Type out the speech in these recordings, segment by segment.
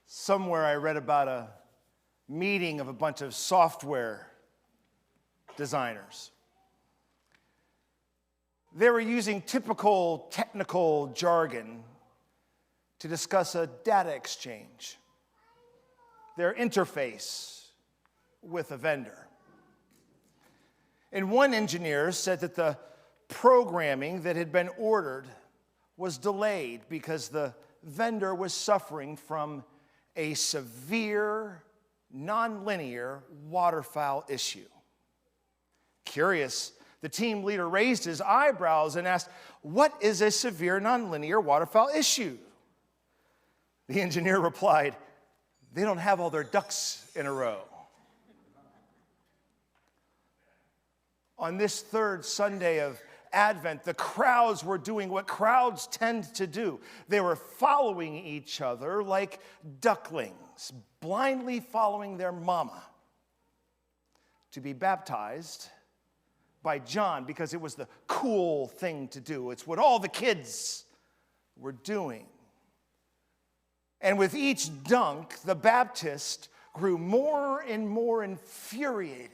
Somewhere I read about a meeting of a bunch of software designers. They were using typical technical jargon to discuss a data exchange, their interface with a vendor. And one engineer said that the programming that had been ordered was delayed because the vendor was suffering from a severe, nonlinear waterfowl issue. Curious, the team leader raised his eyebrows and asked, "What is a severe, nonlinear waterfowl issue?" The engineer replied, "They don't have all their ducks in a row." On this third Sunday of Advent, the crowds were doing what crowds tend to do. They were following each other like ducklings, blindly following their mama to be baptized by John because it was the cool thing to do. It's what all the kids were doing. And with each dunk, the Baptist grew more and more infuriated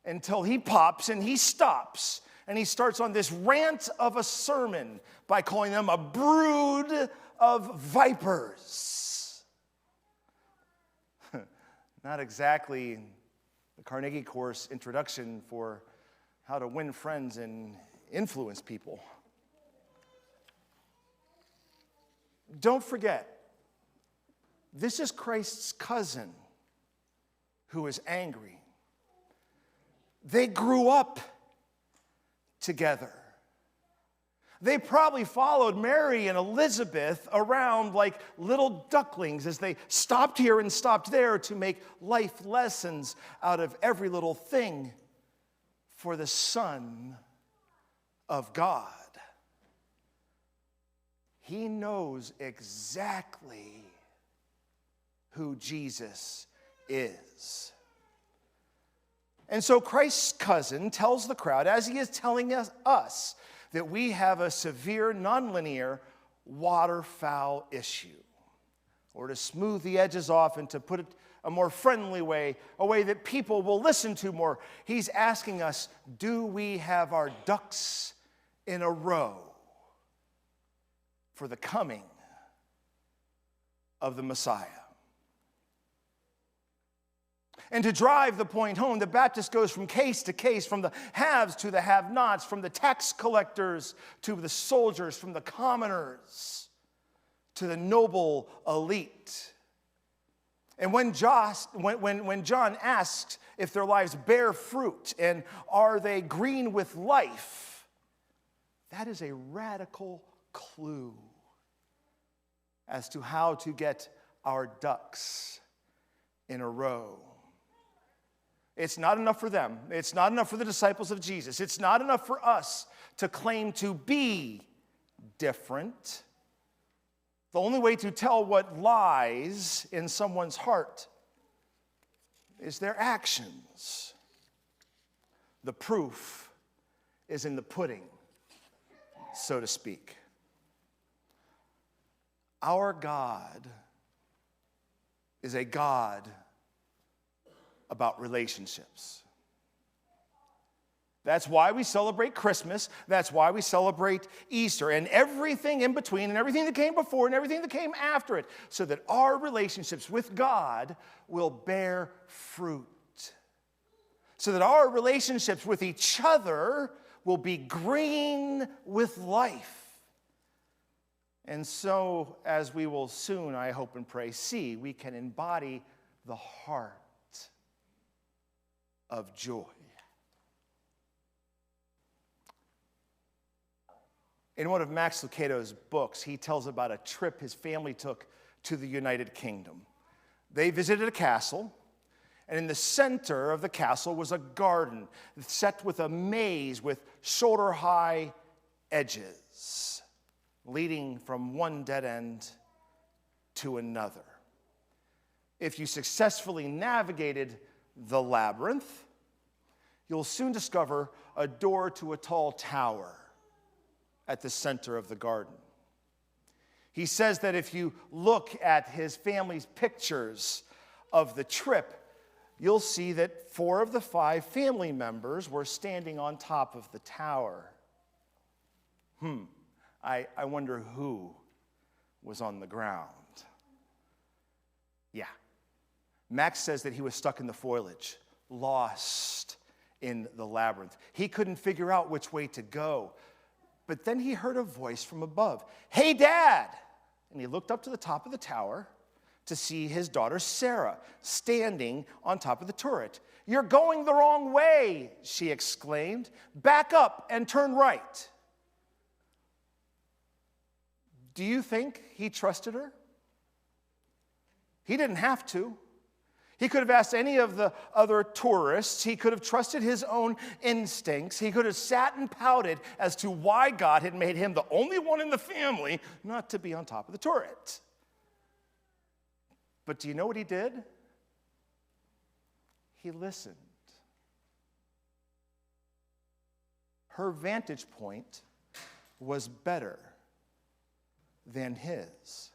until he pops and he stops. And he starts on this rant of a sermon by calling them a brood of vipers. Not exactly the Carnegie Course introduction for how to win friends and influence people. Don't forget, this is Christ's cousin who is angry. They grew up together. They probably followed Mary and Elizabeth around like little ducklings as they stopped here and stopped there to make life lessons out of every little thing for the Son of God. He knows exactly who Jesus is. And so Christ's cousin tells the crowd, as he is telling us that we have a severe, nonlinear waterfowl issue. Or to smooth the edges off and to put it a more friendly way, a way that people will listen to more. He's asking us, do we have our ducks in a row for the coming of the Messiah? And to drive the point home, the Baptist goes from case to case, from the haves to the have-nots, from the tax collectors to the soldiers, from the commoners to the noble elite. And when John asks if their lives bear fruit and are they green with life, that is a radical clue as to how to get our ducks in a row. It's not enough for them. It's not enough for the disciples of Jesus. It's not enough for us to claim to be different. The only way to tell what lies in someone's heart is their actions. The proof is in the pudding, so to speak. Our God is a God about relationships. That's why we celebrate Christmas. That's why we celebrate Easter and everything in between and everything that came before and everything that came after it, so that our relationships with God will bear fruit. So that our relationships with each other will be green with life. And so, as we will soon, I hope and pray, see, we can embody the heart of joy. In one of Max Lucado's books, he tells about a trip his family took to the United Kingdom. They visited a castle, and in the center of the castle was a garden set with a maze with shoulder-high edges, leading from one dead end to another. If you successfully navigated the labyrinth, you'll soon discover a door to a tall tower at the center of the garden. He says that if you look at his family's pictures of the trip, you'll see that 4 of the 5 family members were standing on top of the tower. I wonder who was on the ground. Yeah. Max says that he was stuck in the foliage, lost in the labyrinth. He couldn't figure out which way to go. But then he heard a voice from above. "Hey, Dad!" And he looked up to the top of the tower to see his daughter Sarah standing on top of the turret. "You're going the wrong way," she exclaimed. "Back up and turn right." Do you think he trusted her? He didn't have to. He could have asked any of the other tourists. He could have trusted his own instincts. He could have sat and pouted as to why God had made him the only one in the family not to be on top of the turret. But do you know what he did? He listened. Her vantage point was better than his.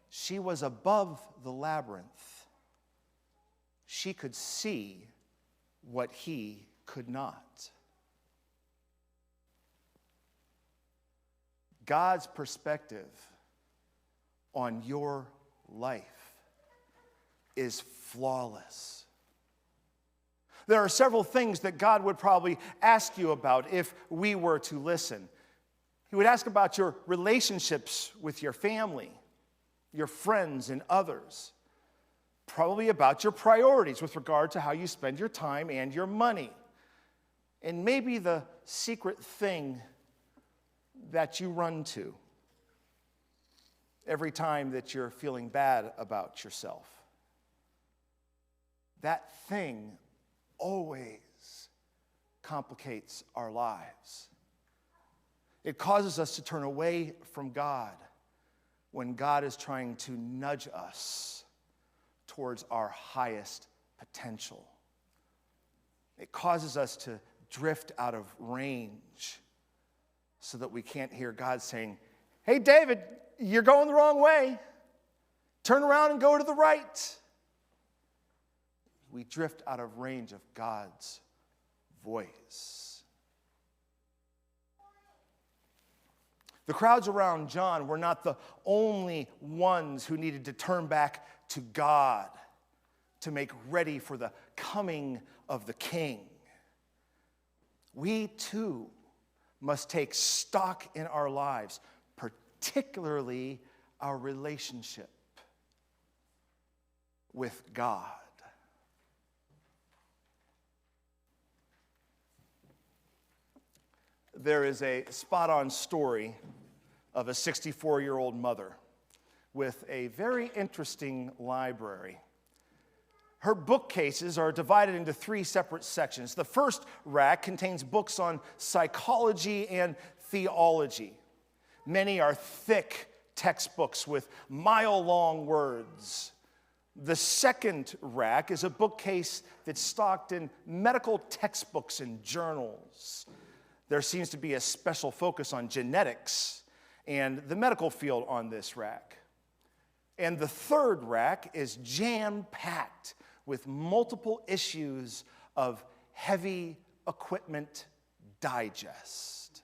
She was above the labyrinth. She could see what he could not. God's perspective on your life is flawless. There are several things that God would probably ask you about if we were to listen. He would ask about your relationships with your family, your friends, and others. Probably about your priorities with regard to how you spend your time and your money. And maybe the secret thing that you run to every time that you're feeling bad about yourself. That thing always complicates our lives. It causes us to turn away from God when God is trying to nudge us towards our highest potential. It causes us to drift out of range so that we can't hear God saying, "Hey, David, you're going the wrong way. Turn around and go to the right." We drift out of range of God's voice. The crowds around John were not the only ones who needed to turn back to God to make ready for the coming of the King. We too must take stock in our lives, particularly our relationship with God. There is a spot-on story of a 64-year-old mother with a very interesting library. Her bookcases are divided into 3 separate sections. The first rack contains books on psychology and theology. Many are thick textbooks with mile-long words. The second rack is a bookcase that's stocked in medical textbooks and journals. There seems to be a special focus on genetics and the medical field on this rack. And the third rack is jam-packed with multiple issues of heavy equipment digest.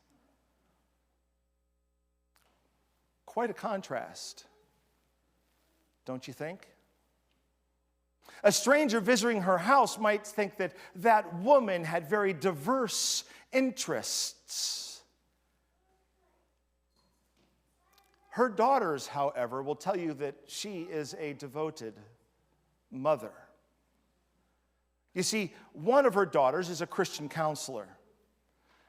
Quite a contrast, don't you think? A stranger visiting her house might think that that woman had very diverse interests. Her daughters, however, will tell you that she is a devoted mother. You see, one of her daughters is a Christian counselor.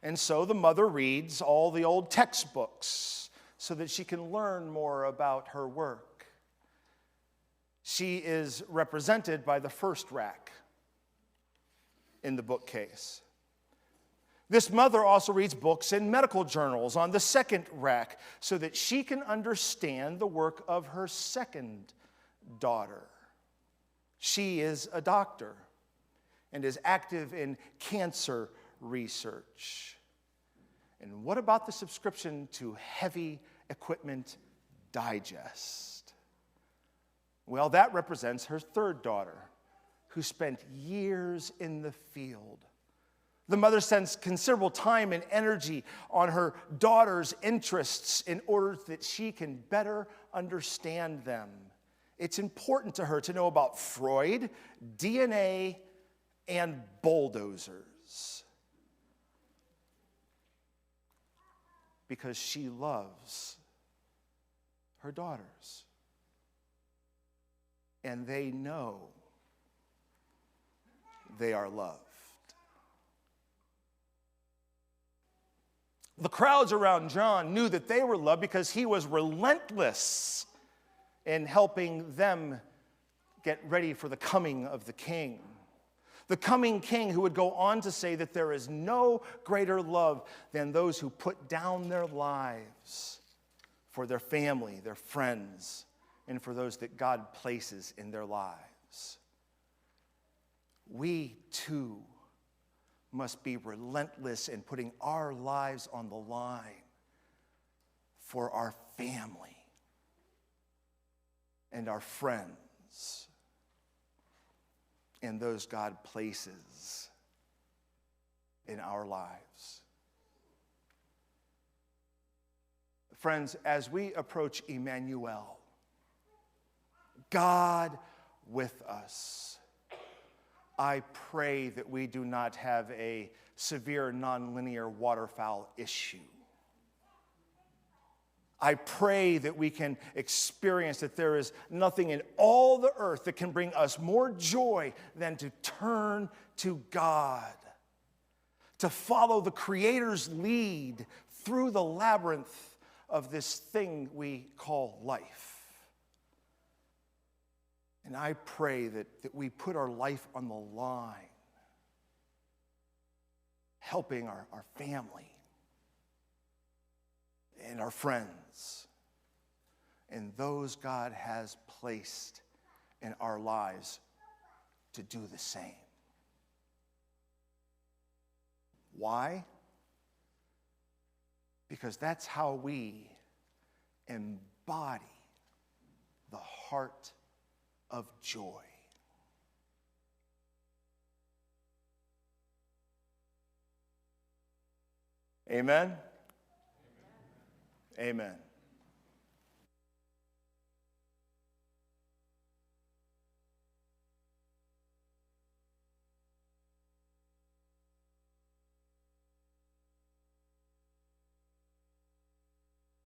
And so the mother reads all the old textbooks so that she can learn more about her work. She is represented by the first rack in the bookcase. This mother also reads books and medical journals on the second rack so that she can understand the work of her second daughter. She is a doctor and is active in cancer research. And what about the subscription to Heavy Equipment Digest? Well, that represents her third daughter, who spent years in the field. The mother spends considerable time and energy on her daughter's interests in order that she can better understand them. It's important to her to know about Freud, DNA, and bulldozers, because she loves her daughters. And they know they are loved. The crowds around John knew that they were loved because he was relentless in helping them get ready for the coming of the king. The coming king who would go on to say that there is no greater love than those who put down their lives for their family, their friends, and for those that God places in their lives. We too must be relentless in putting our lives on the line for our family and our friends and those God places in our lives. Friends, as we approach Emmanuel, God with us, I pray that we do not have a severe nonlinear waterfowl issue. I pray that we can experience that there is nothing in all the earth that can bring us more joy than to turn to God, to follow the Creator's lead through the labyrinth of this thing we call life. And I pray that we put our life on the line, helping our family and our friends and those God has placed in our lives to do the same. Why? Because that's how we embody the heart of joy. Amen? Amen.